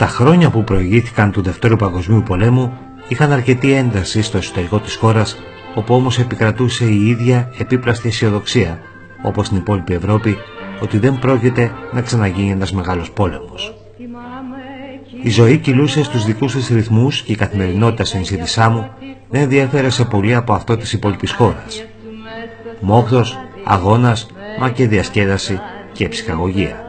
Τα χρόνια που προηγήθηκαν του Δευτέρου Παγκοσμίου Πολέμου είχαν αρκετή ένταση στο εσωτερικό της χώρας, όπου όμως επικρατούσε η ίδια επίπλαστη αισιοδοξία, όπως στην υπόλοιπη Ευρώπη, ότι δεν πρόκειται να ξαναγίνει ένας μεγάλος πόλεμος. Η ζωή κυλούσε στους δικούς της ρυθμούς και η καθημερινότητα στην Σιδησάμου δεν διέφερε σε πολύ από αυτό της υπόλοιπης χώρας. Μόχθος, αγώνας, μα και διασκέδαση και ψυχαγωγία.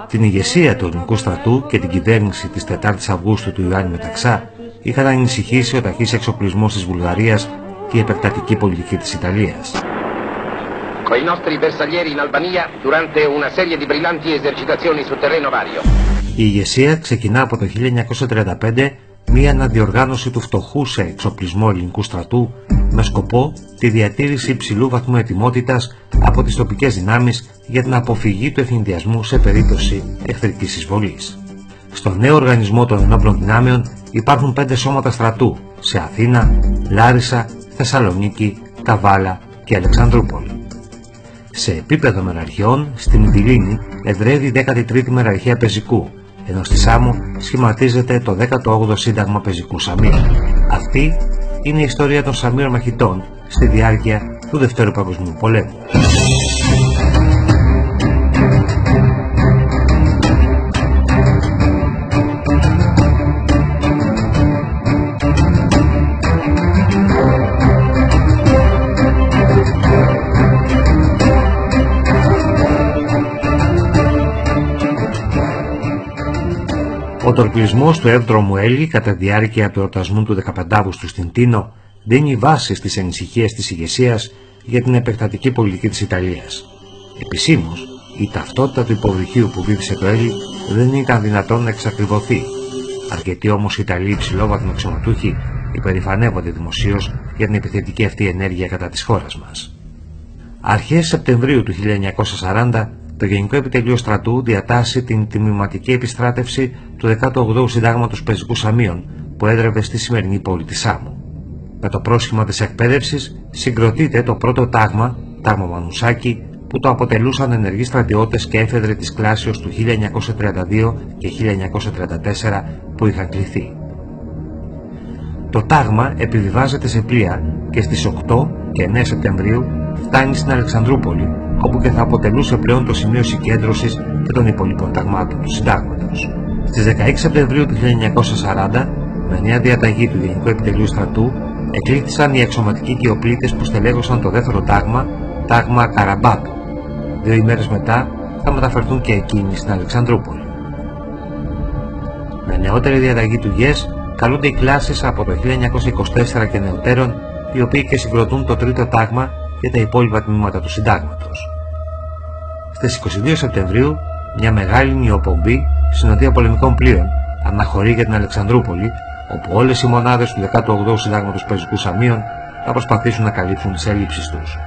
Την ηγεσία του ελληνικού στρατού και την κυβέρνηση της 4ης Αυγούστου του Ιωάννη Μεταξά είχαν ανησυχήσει ο ταχύς εξοπλισμός της Βουλγαρίας και η επεκτατική πολιτική της Ιταλίας. Η ηγεσία ξεκινά από το 1935 μία αναδιοργάνωση του φτωχού σε εξοπλισμό ελληνικού στρατού με σκοπό τη διατήρηση υψηλού βαθμού ετοιμότητας από τις τοπικές δυνάμεις για την αποφυγή του ευθυνδιασμού σε περίπτωση εχθρικής εισβολής. Στο νέο οργανισμό των ενόπλων δυνάμεων υπάρχουν 5 σώματα στρατού σε Αθήνα, Λάρισα, Θεσσαλονίκη, Καβάλα και Αλεξανδρούπολη. Σε επίπεδο μεραρχιών, στην Μυτιλήνη εδρεύει η 13η Μεραρχία Πεζικού, ενώ στη Σάμο σχηματίζεται το 18ο Σύνταγμα Πεζικού Σαμίου. Αυτή είναι η ιστορία των Σαμίων μαχητών στη διάρκεια του Δευτέρου Παγκοσμίου Πολέμου. Ο τορπιλισμός του εύδρομου Έλλη κατά τη διάρκεια του εορτασμού του 15 Αύγουστου στην Τίνο δίνει βάση στις ανησυχίες της ηγεσίας για την επεκτατική πολιτική της Ιταλίας. Επισήμως, η ταυτότητα του υποβρυχίου που βίβησε το Έλλη δεν ήταν δυνατόν να εξακριβωθεί. Αρκετοί όμως Ιταλοί υψηλόβαθμοι αξιωματούχοι υπερηφανεύονται δημοσίως για την επιθετική αυτή ενέργεια κατά της χώρας μας. Αρχές Σεπτεμβρίου του 1940, το Γενικό Επιτελείο Στρατού διατάσσει την τμηματική επιστράτευση του 18ου Συντάγματος Πεζικού Σαμίων που έδρευε στη σημερινή πόλη της Σάμου. Με το πρόσχημα της εκπαίδευσης συγκροτείται το πρώτο τάγμα, τάγμα Μανουσάκη, που το αποτελούσαν ενεργοί στρατιώτες και έφεδροι της κλάσεως του 1932 και 1934 που είχαν κληθεί. Το τάγμα επιβιβάζεται σε πλοία και στις 8 και 9 Σεπτεμβρίου φτάνει στην Αλεξανδρούπολη, όπου και θα αποτελούσε πλέον το σημείο συγκέντρωσης και των υπολείπων ταγμάτων του Συντάγματος. Στις 16 Σεπτεμβρίου του 1940, με νέα διαταγή του Γενικού Επιτελείου Στρατού, εκλήθησαν οι αξιωματικοί και οι οπλίτες που στελέχωσαν το δεύτερο τάγμα, τάγμα Καραμπάτου. 2 ημέρες μετά θα μεταφερθούν και εκείνοι στην Αλεξανδρούπολη. Με νεότερη διαταγή του ΓΕΣ, καλούνται οι κλάσεις από το 1924 και νεωτέρων, οι οποίοι και συγκροτούν το τρίτο τάγμα και τα υπόλοιπα τμήματα του Συντάγματος. Στις 22 Σεπτεμβρίου, μια μεγάλη νιοπομπή συνοδεία πολεμικών πλοίων αναχωρεί για την Αλεξανδρούπολη, όπου όλες οι μονάδες του 18ου Συντάγματος Πεζικού Σαμίων θα προσπαθήσουν να καλύψουν τις έλλειψεις τους.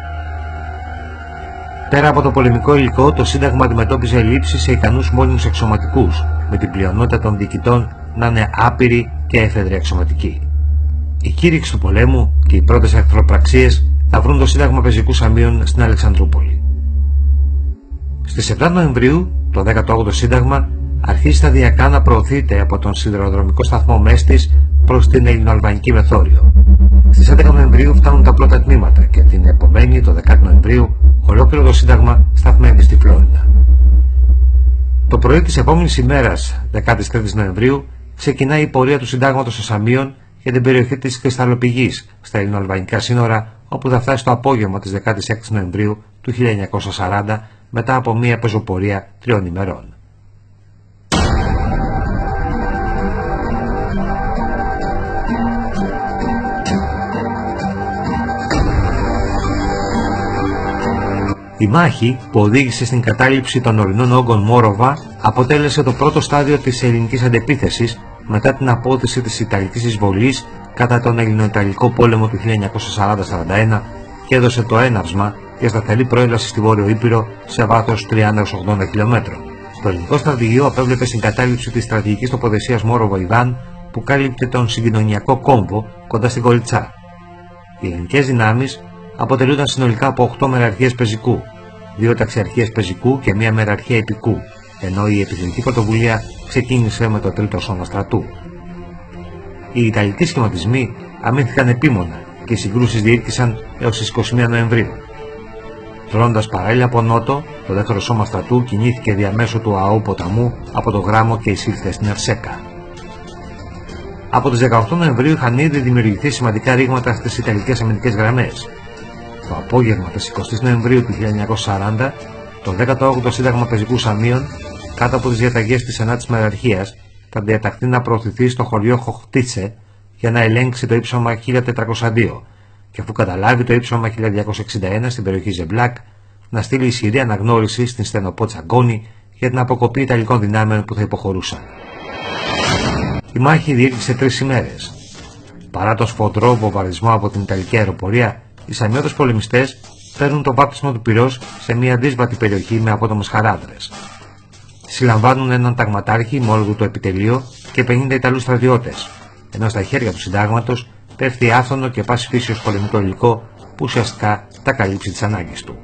Πέρα από το πολεμικό υλικό, το Σύνταγμα αντιμετώπιζε ελλείψεις σε ικανούς μόνιμους αξιωματικούς, με την πλειονότητα των διοικητών να είναι άπειροι και έφεδροι αξιωματικοί. Η κήρυξη του πολέμου και οι πρώτες εχθροπραξίες θα βρουν το Σύνταγμα Πεζικού Σαμίων στην Αλεξανδρούπολη. Στις 7 Νοεμβρίου, το 18ο Σύνταγμα αρχίζει σταδιακά να προωθείται από τον σιδηροδρομικό σταθμό Μέστης προς την Ελληνοαλβανική Μεθόριο. Στις 11 Νοεμβρίου φτάνουν τα πρώτα τμήματα και την επομένη, το 10 Νοεμβρίου, ολόκληρο το Σύνταγμα σταθμεύει στη Φλόριντα. Το πρωί της επόμενης ημέρας, 13 Νοεμβρίου, ξεκινάει η πορεία του Συντάγματος των Σαμίων για την περιοχή της Κρυσταλλοπηγής στα ελληνοαλβανικά σύνορα, όπου θα φτάσει το απόγευμα της 16 Νοεμβρίου του 1940 μετά από μία πεζοπορία 3 ημερών. Η μάχη που οδήγησε στην κατάληψη των ορεινών όγκων Μόροβα αποτέλεσε το πρώτο στάδιο της ελληνικής αντεπίθεσης μετά την απόδειξη της Ιταλικής εισβολής κατά τον Ελληνοϊταλικό πόλεμο του 1940-41 και έδωσε το έναυσμα για σταθερή προέλαση στη Βόρειο Ήπειρο σε βάθος 30-80 χιλιόμετρων. Το ελληνικό στρατηγείο απέβλεπε στην κατάληψη της στρατηγικής τοποθεσίας Μόροβο-Ιδάν που κάλυπτε τον συγκοινωνιακό κόμβο κοντά στην Κολιτσά. Οι ελληνικές δυνάμεις αποτελούνταν συνολικά από 8 μεραρχίες πεζικού, 2 ταξιαρχίες πεζικού και 1 μεραρχία υπηκού, ενώ η επιθετική πρωτοβουλία ξεκίνησε με το τρίτο σώμα στρατού. Οι Ιταλικοί σχηματισμοί αμήνθηκαν επίμονα και οι συγκρούσεις διήρκησαν έως τις 21 Νοεμβρίου. Δρώντας παράλληλα από νότο, το δεύτερο σώμα στρατού κινήθηκε διαμέσου του Αού ποταμού από το Γράμμο και εισήλθε στην Ερσέκα. Από τις 18 Νοεμβρίου είχαν ήδη δημιουργηθεί σημαντικά ρήγματα στις Ιταλικές αμυντικές γραμμές. Το απόγευμα της 20 Νοεμβρίου του 1940, το 18ο Σύνταγμα Πεζικού Σαμίων, κάτω από τις διαταγές της 9ης Μεραρχίας, θα διαταχθεί να προωθηθεί στο χωριό Χοχτίτσε για να ελέγξει το ύψωμα 1402 και αφού καταλάβει το ύψωμα 1261 στην περιοχή Ζεμπλάκ, να στείλει ισχυρή αναγνώριση στην στενοπό Τσαγκόνη για την αποκοπή Ιταλικών δυνάμεων που θα υποχωρούσαν. Η μάχη διήρκησε 3 ημέρες. Παρά το σφοδρό βομβαρδισμό από την Ιταλική αεροπορία, οι Σαμιώτες πολεμιστές παίρνουν το βάπτισμα του πυρός σε μια δύσβατη περιοχή με απότομες χαράδρες. Συλλαμβάνουν έναν ταγματάρχη με όλο του το επιτελείο και 50 Ιταλούς στρατιώτες, ενώ στα χέρια του συντάγματος πέφτει άφθονο και πάση φύσεως πολεμικό υλικό που ουσιαστικά θα καλύψει τις ανάγκες του.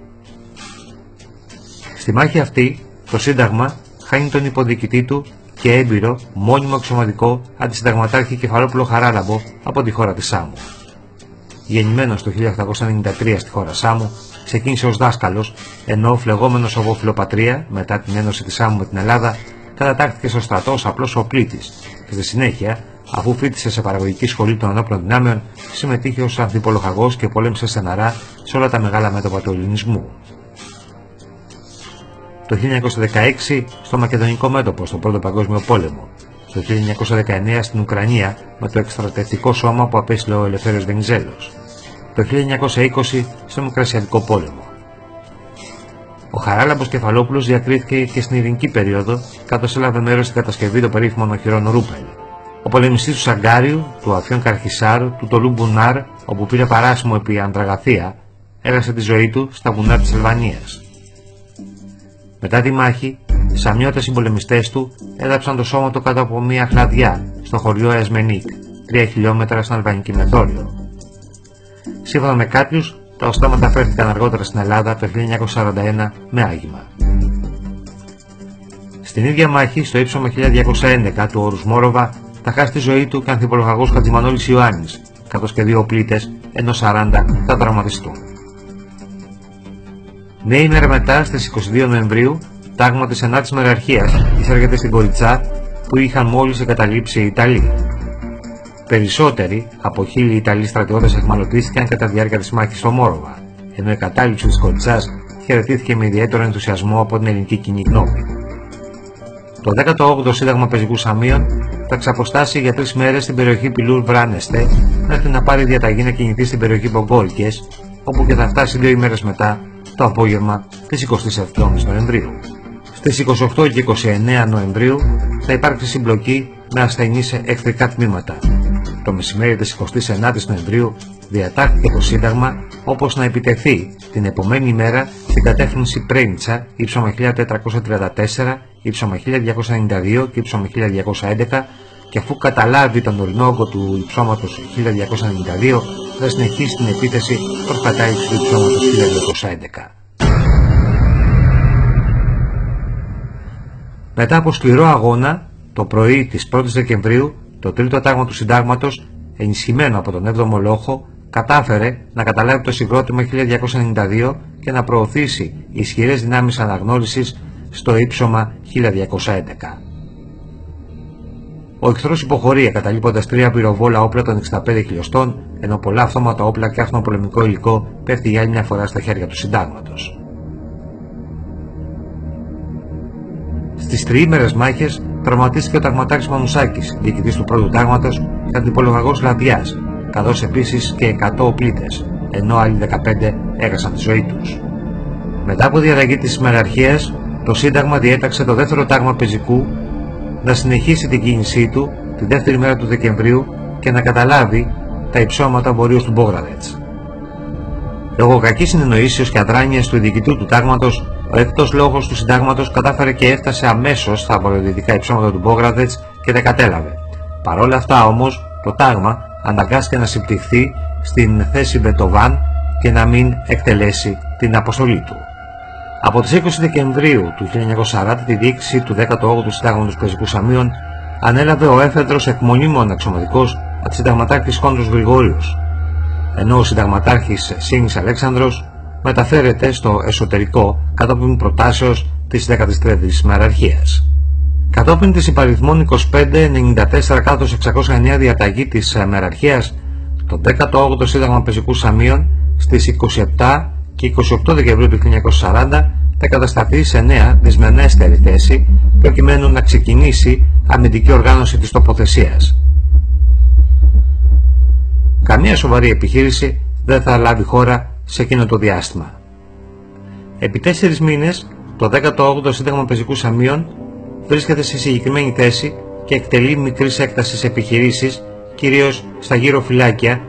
Στη μάχη αυτή, το Σύνταγμα χάνει τον υποδιοικητή του και έμπειρο, μόνιμο αξιωματικό αντισυνταγματάρχη Κεφαλόπουλο Χαράλαμπο από τη χώρα της Σάμου. Γεννημένος το 1893 στη χώρα Σάμου, ξεκίνησε ως δάσκαλος, ενώ φλεγόμενος από φιλοπατρία μετά την ένωση της Σάμου με την Ελλάδα, κατατάχθηκε στο στρατό ως απλός οπλίτης και στη συνέχεια, αφού φοιτησε σε παραγωγική σχολή των ενόπλων δυνάμεων, συμμετείχε ως ανθιπολογαγός και πολέμησε στεναρά σε όλα τα μεγάλα μέτωπα του ελληνισμού. Το 1916 στο Μακεδονικό μέτωπο στον Πρώτο Παγκόσμιο Πόλεμο, το 1919 στην Ουκρανία με το εκστρατευτικό σώμα που απέστειλε ο Ελευθέριος Βενιζέλος, το 1920 στο Μικρασιατικό Πόλεμο. Ο Χαράλαμπος Κεφαλόπουλος διακρίθηκε και στην ειρηνική περίοδο, καθώς έλαβε μέρος στην κατασκευή των περίφημων οχυρών Ρούπελ. Ο πολεμιστής του Σαγκάριου, του Αφιών Καρχισάρου, του Τολού Μπουνάρ, όπου πήρε παράσημο επί Ανδραγαθία, έχασε τη ζωή του στα βουνά της Αλβανίας. Μετά τη μάχη, οι Σαμιώτες συμπολεμιστές του έδαψαν το σώμα του κάτω από μια χλαδιά στο χωριό Εσμενίκ, 3 χιλιόμετρα στην Αλβανική Μεθόριο. Σύμφωνα με κάποιους, τα οστά μεταφέρθηκαν αργότερα στην Ελλάδα το 1941 με άγημα. Στην ίδια μάχη, στο ύψωμα 1211 του όρους Μόροβα, θα χάσει τη ζωή του και ο ανθιπολογαγός Χατζημανόλης Ιωάννης, καθώς και 2 πλήτες, ενώ 40 θα τραυματιστούν. Μια ημέρα μετά, στις 22 Νοεμβρίου, τάγμα της 9ης Μεραρχίας εισέρχεται στην Κοριτσά, που είχαν μόλις εγκαταλείψει οι Ιταλοί. Περισσότεροι από 1000 Ιταλοί στρατιώτες εχμαλωτίστηκαν κατά τη διάρκεια της μάχης στο Μόροβα, ενώ η κατάληψη της Κοριτσάς χαιρετήθηκε με ιδιαίτερο ενθουσιασμό από την ελληνική κοινή γνώμη. Το 18ο Σύνταγμα Πεζικού Σαμίων θα ξαποστάσει για 3 μέρες στην περιοχή Πιλούρ Βράνεστε, μέχρι να πάρει διαταγή να κινηθεί στην περιοχή Μπογκόρικες, όπου και θα φτάσει 2 ημέρες μετά, το απόγευμα της 27ης Νοεμβρίου. Στις 28 και 29 Νοεμβρίου θα υπάρξει συμπλοκή με ασθενείς σε εχθρικά τμήματα. Το μεσημέρι της 29ης Νοεμβρίου διατάχθηκε το Σύνταγμα όπως να επιτεθεί την επομένη ημέρα στην κατεύθυνση Πρένιτσα, ύψωμα 1434, ύψωμα 1292 και ύψωμα 1211, και αφού καταλάβει τον ορεινό όγκο του υψώματος 1292 θα συνεχίσει την επίθεση προς κατάληψη του υψώματος 1211. Μετά από σκληρό αγώνα, το πρωί της 1ης Δεκεμβρίου, το τρίτο τάγμα του Συντάγματος, ενισχυμένο από τον 7ο Λόχο, κατάφερε να καταλάβει το συγκρότημα 1292 και να προωθήσει ισχυρές δυνάμεις αναγνώρισης στο ύψωμα 1211. Ο εχθρός υποχωρεί καταλείποντας 3 πυροβόλα όπλα των 65 χιλιοστών, ενώ πολλά αυτόματα όπλα και άφθονο πολεμικό υλικό πέφτει για άλλη μια φορά στα χέρια του Συντάγματος. Στις τριήμερες μάχες τραυματίστηκε ο ταγματάρχης Μανουσάκης, διοικητής του πρώτου τάγματος, και αντιπολογαγός Λαδιάς, καθώς επίσης και 100 οπλίτες, ενώ άλλοι 15 έχασαν τη ζωή τους. Μετά από διαταγή της Μεραρχίας, το Σύνταγμα διέταξε το δεύτερο τάγμα πεζικού να συνεχίσει την κίνησή του τη δεύτερη μέρα του Δεκεμβρίου και να καταλάβει τα υψώματα βορείως του Μπόγραδετς. Λόγω κακής συνεννοήσεως και αδράνειας του διοικητού του τάγματος, ο έκτος λόγος του Συντάγματος κατάφερε και έφτασε αμέσως στα βορειοδυτικά υψώματα του Μπόγραδετς και τα κατέλαβε. Παρόλα αυτά όμως, το τάγμα αναγκάστηκε να συμπτυχθεί στην θέση Μπετοβάν και να μην εκτελέσει την αποστολή του. Από τις 20 Δεκεμβρίου του 1940 τη διοίκηση του 18ου Συντάγματος Πεζικού Σαμίων ανέλαβε ο έφεδρος εκμονήμων αξιωματικός αντισυνταγματάρχης Κόντρος Γρηγόριος, ενώ ο συνταγματάρχης Σύνης Αλέξανδρος μεταφέρεται στο εσωτερικό κατόπιν προτάσεως της 13ης Μεραρχίας. Κατόπιν της υπαριθμών 2594/609 διαταγή της Μεραρχίας, το 18ο Σύνταγμα Πεζικού Σαμίων στις 27 και 28 Δεκεμβρίου του 1940 θα κατασταθεί σε νέα δυσμενέστερη θέση προκειμένου να ξεκινήσει αμυντική οργάνωση της τοποθεσίας. Καμία σοβαρή επιχείρηση δεν θα λάβει χώρα σε εκείνο το διάστημα. Επί 4 μήνες το 18ο Σύνταγμα Πεζικού Σαμίων βρίσκεται σε συγκεκριμένη θέση και εκτελεί μικρής έκτασης επιχειρήσεις, κυρίως στα γύρω φυλάκια,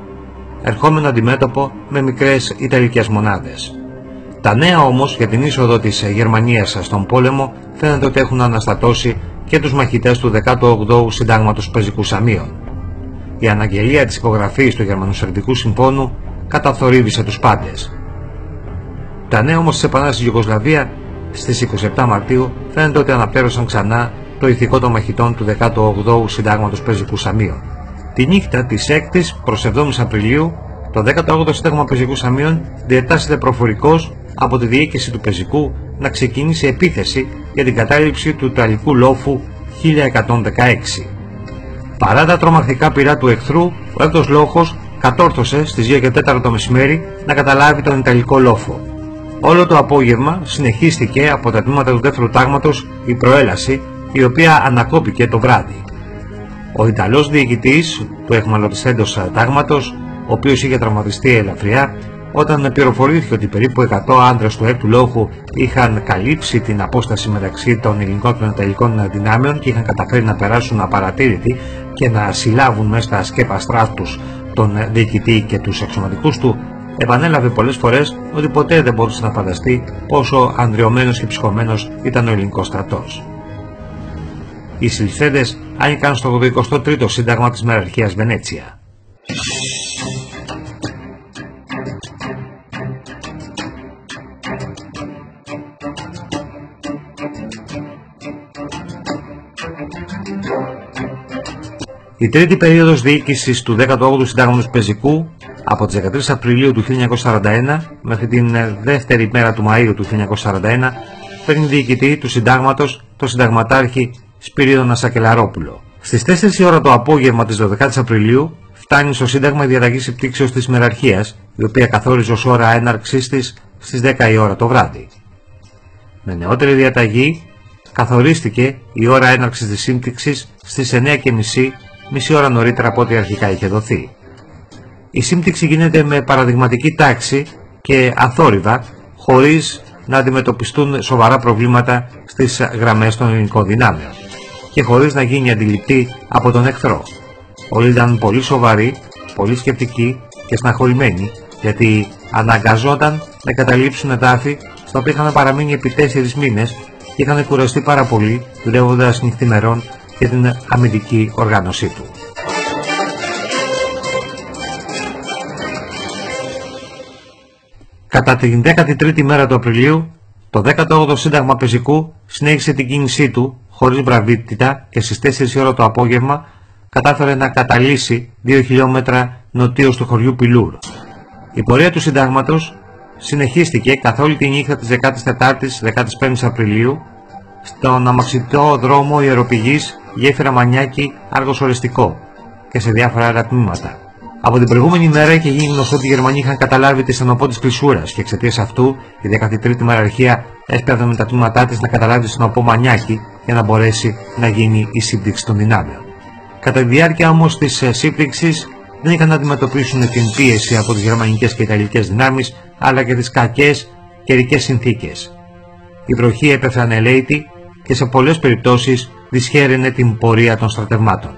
ερχόμενο αντιμέτωπο με μικρές Ιταλικές μονάδες. Τα νέα όμως για την είσοδο της Γερμανίας στον πόλεμο φαίνεται ότι έχουν αναστατώσει και τους μαχητές του 18ου Συντάγματος Πεζικού Σαμίων. Η αναγγελία της υπογραφής του Γερμανοσερβικού Συμφώνου καταθορύβησε τους πάντες. Τα νέα όμως της Επανάστασης στη Ιουγκοσλαβία στις 27 Μαρτίου φαίνεται ότι αναπτέρωσαν ξανά το ηθικό των μαχητών του 18ου Συντάγματος Πεζικού Σαμίων. Τη νύχτα της 6ης προς 7ης Απριλίου το 18ο Σύνταγμα Πεζικού Σαμίων διετάσσεται προφορικώς από τη διοίκηση του Πεζικού να ξεκινήσει επίθεση για την κατάληψη του Ιταλικού λόφου 1116. Παρά τα τρομακτικά πυρά του εχθρού, ο έκτος λόχος κατόρθωσε στις 2 και 4 το μεσημέρι να καταλάβει τον Ιταλικό λόφο. Όλο το απόγευμα συνεχίστηκε από τα τμήματα του δεύτερου τάγματος η προέλαση, η οποία ανακόπηκε το βράδυ. Ο Ιταλός διοικητής του εχμαλωτιστέντος τάγματος, ο οποίος είχε τραυματιστεί ελαφριά, όταν πληροφορήθηκε ότι περίπου 100 άντρες του έκτου λόχου είχαν καλύψει την απόσταση μεταξύ των ελληνικών και των ιταλικών δυνάμεων και είχαν καταφέρει να περάσουν απαρατήρητοι και να συλλάβουν μέσα στα σκέπαστρά τους τον διοικητή και τους αξιωματικούς του, επανέλαβε πολλές φορές ότι ποτέ δεν μπορούσε να φανταστεί πόσο ανδριωμένος και ψυχωμένος ήταν ο ελληνικός στρατός. Οι συλληφθέντες άνοικαν στο 23ο Σύνταγμα της Μεραρχίας Βενέτσια. Η τρίτη περίοδος διοίκησης του 18ου Συντάγματος Πεζικού, από τις 13 Απριλίου του 1941 μέχρι την δεύτερη μέρα του Μαΐου του 1941, παίρνει διοικητή του Συντάγματος τον συνταγματάρχη Σπυρίδωνα Σακελαρόπουλο. Στις 4 η ώρα το απόγευμα της 12ης Απριλίου φτάνει στο Σύνταγμα η διαταγή συμπτύξεως της Μεραρχίας, η οποία καθόριζε ως ώρα έναρξής της στις 10 η ώρα το βράδυ. Με νεότερη διαταγή καθορίστηκε η ώρα έναρξης της σύμπτυξης στις 9:30, μισή ώρα νωρίτερα από ό,τι αρχικά είχε δοθεί. Η σύμπτυξη γίνεται με παραδειγματική τάξη και αθόρυβα, χωρίς να αντιμετωπιστούν σοβαρά προβλήματα στις γραμμές των ελληνικών δυνάμεων και χωρίς να γίνει αντιληπτή από τον εχθρό. Όλοι ήταν πολύ σοβαροί, πολύ σκεπτικοί και στεναχωρημένοι, γιατί αναγκαζόταν να καταλήψουν εδάφη στα οποία είχαν παραμείνει επί 4 μήνες και είχαν κουραστεί πάρα πολύ δουλεύοντας νυχθημερών για την αμυντική οργάνωσή του. Κατά την 13η μέρα του Απριλίου, το 18ο Σύνταγμα Πεζικού συνέχισε την κίνησή του χωρίς βραβύτητα και στις 4 η ώρα το απόγευμα κατάφερε να καταλύσει 2 χιλιόμετρα νοτίως του χωριού Πιλούρ. Η πορεία του Συντάγματος συνεχίστηκε καθ' όλη τη νύχτα της 14ης-15ης Απριλίου στον αμαξιτό δρόμο Ιεροπηγής Γέφυρα Μανιάκη Άργος Οριστικό και σε διάφορα άλλα τμήματα. Από την προηγούμενη μέρα είχε γίνει γνωστό ότι οι Γερμανοί είχαν καταλάβει τη στενοπό της Κλεισούρας και εξαιτίας αυτού η 13η Μεραρχία έσπευε με τα τμήματά της να καταλάβει τη στενοπό Μανιάκη για να μπορέσει να γίνει η σύμπτυξη των δυνάμεων. Κατά τη διάρκεια όμως της σύμπτυξης δεν είχαν να αντιμετωπίσουν την πίεση από τις γερμανικές και ιταλικές δυνάμεις, αλλά και τις κακές καιρικές συνθήκες. Η βροχή έπεφτε ανελαίτη και σε πολλές περιπτώσεις δυσχέραινε την πορεία των στρατευμάτων.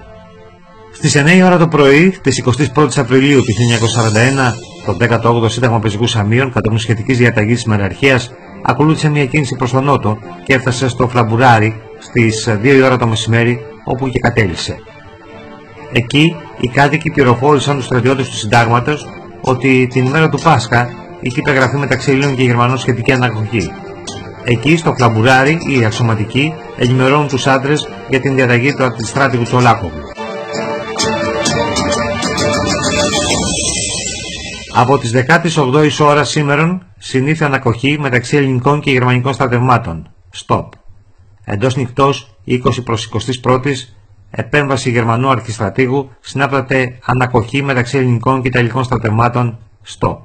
Στις 9 η ώρα το πρωί της 21ης Απριλίου του 1941, το 18ο Σύνταγμα Πεζικού Σαμίων, κατόπιν σχετικής διαταγής της Μεραρχίας, ακολούθησε μια κίνηση προς τον νότο και έφτασε στο Φλαμπουράρι στις 2 η ώρα το μεσημέρι, όπου και κατέληξε. Εκεί οι κάτοικοι πληροφόρησαν τους στρατιώτες του Συντάγματος ότι την ημέρα του Πάσχα είχε υπεγραφεί μεταξύ Ελλήνων και Γερμανών σχετική αναγωγή. Εκεί στο Φλαμπουράρι οι αξιωματικοί ενημερώνουν τους άντρες για την διαταγή του αντιστράτηγου Τσολάκογλου. Από τις 18 ώρας σήμερον συνήθη ανακοχή μεταξύ ελληνικών και γερμανικών στρατευμάτων. Στοπ. Εντός νυχτός 20 προς 21 επέμβαση Γερμανού αρχιστρατήγου συνάπταται ανακοχή μεταξύ ελληνικών και ιταλικών στρατευμάτων. Στοπ.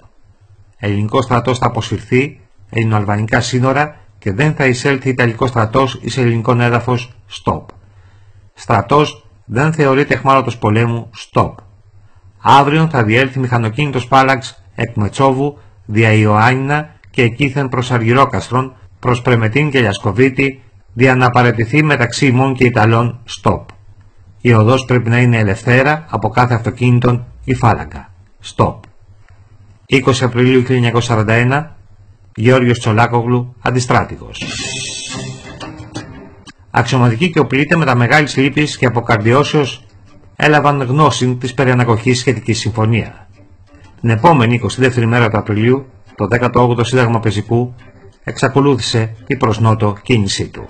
Ελληνικός στρατός θα αποσυρθεί, ελληνοαλβανικά σύνορα και δεν θα εισέλθει ιταλικός στρατός εις ελληνικών έδαφος. Στοπ. Στρατός δεν θεωρείται αιχμάλωτος πολέμου. Στοπ. Αύριον θα διέλθει μηχανοκίνητος φάλαξ εκ Μετσόβου δια Ιωάννινα και εκείθεν προς Αργυρόκαστρον, προς Πρεμετίν και Λιασκοβίτη, δια να παραιτηθεί μεταξύ ημών και Ιταλών. Στοπ. Η οδός πρέπει να είναι ελευθέρα από κάθε αυτοκίνητον ή φάλαγγα. Στοπ. 20 Απριλίου 1941, Γεώργιος Τσολάκογλου, αντιστράτηγος. Αξιωματικοί και οπλίτε με τα μεγάλης λύπης και αποκαρδιώσεως έλαβαν γνώση της περιανακοχής σχετικής συμφωνία. Την επόμενη 22η μέρα του Απριλίου, το 18ο Σύνταγμα Πεζικού εξακολούθησε η προς νότο κίνησή του.